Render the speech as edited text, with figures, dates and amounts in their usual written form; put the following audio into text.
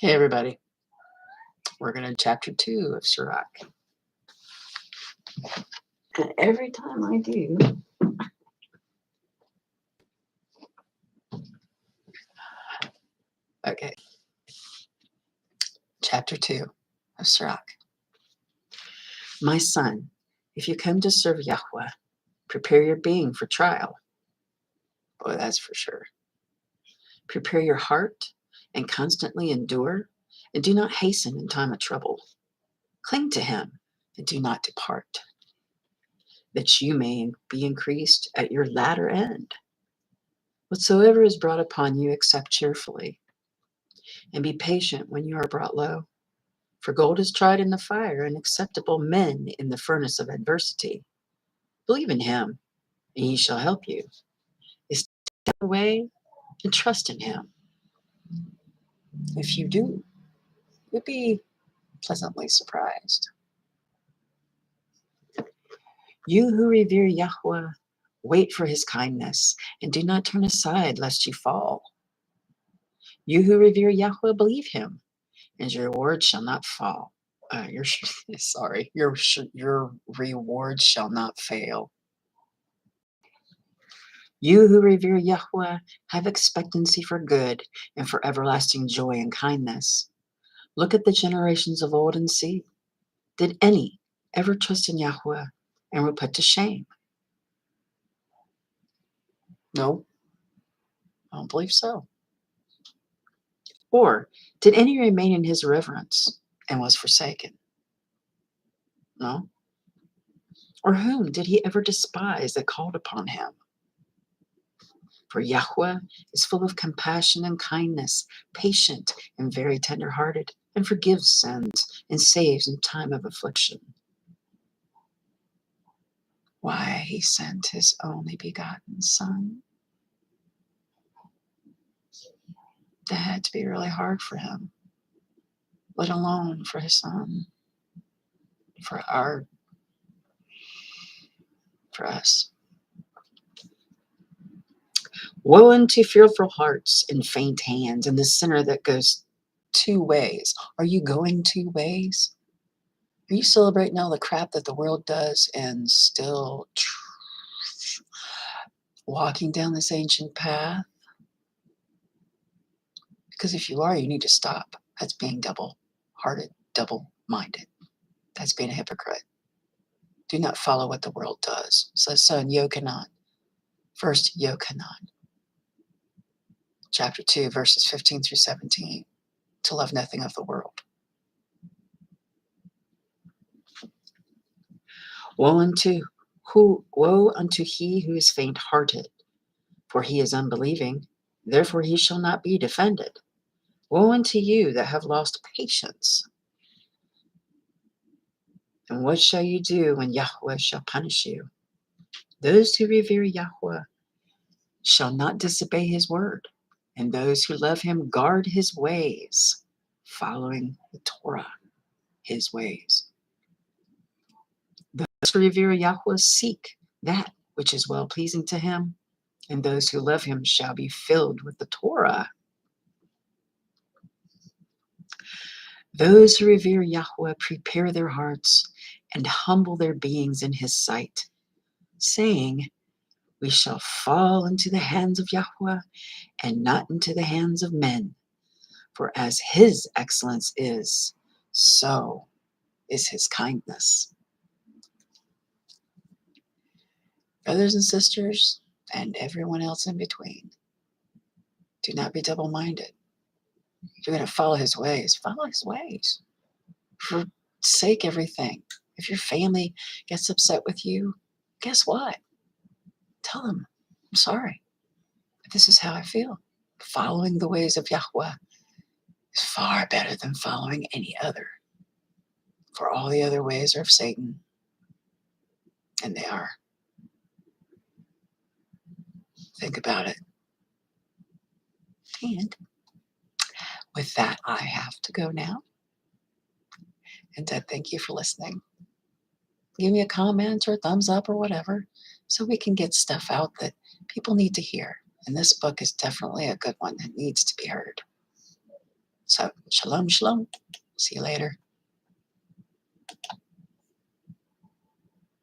Hey, everybody. We're going to chapter 2 of Sirach. And every time I do, okay. Chapter 2 of Sirach. My son, if you come to serve Yahweh, prepare your being for trial. Boy, that's for sure. Prepare your heart and constantly endure, and do not hasten in time of trouble. Cling to him and do not depart, that you may be increased at your latter end. Whatsoever is brought upon you, accept cheerfully, and be patient when you are brought low. For gold is tried in the fire, and acceptable men in the furnace of adversity. Believe in him, and he shall help you. Stay away and trust in him. If you do, you'll be pleasantly surprised. You who revere Yahweh, wait for his kindness, and do not turn aside lest you fall. You who revere Yahweh, believe him, and your reward shall not fall. Your reward shall not fail. You who revere Yahweh, have expectancy for good and for everlasting joy and kindness. Look at the generations of old and see. Did any ever trust in Yahweh and were put to shame? No, I don't believe so. Or did any remain in his reverence and was forsaken? No. Or whom did he ever despise that called upon him? For Yahweh is full of compassion and kindness, patient and very tender-hearted, and forgives sins and saves in time of affliction. Why he sent his only begotten Son? That had to be really hard for him, let alone for his Son, for us. Woe unto fearful hearts and faint hands, and the sinner that goes 2 ways. Are you going 2 ways? Are you celebrating all the crap that the world does and still walking down this ancient path? Because if you are, you need to stop. That's being double-hearted, double-minded. That's being a hypocrite. Do not follow what the world does. Says so in Yochanan. First Yochanan, chapter 2, verses 15 through 17. To love nothing of the world. Woe unto he who is faint-hearted, for he is unbelieving, therefore he shall not be defended. Woe unto you that have lost patience. And what shall you do when Yahweh shall punish you? Those who revere Yahweh shall not disobey his word, and those who love him guard his ways, following the Torah, his ways. Those who revere Yahweh seek that which is well-pleasing to him, and those who love him shall be filled with the Torah. Those who revere Yahweh prepare their hearts and humble their beings in his sight, saying, we shall fall into the hands of Yahweh and not into the hands of men. For as his excellence is, so is his kindness. Brothers and sisters, and everyone else in between, do not be double-minded. If you're going to follow his ways, follow his ways. Forsake everything. If your family gets upset with you, guess what? Tell them, I'm sorry. This is how I feel. Following the ways of Yahweh is far better than following any other. For all the other ways are of Satan. And they are. Think about it. And with that, I have to go now. And thank you for listening. Give me a comment or a thumbs up or whatever, so we can get stuff out that people need to hear. And this book is definitely a good one that needs to be heard. So Shalom, shalom. See you later.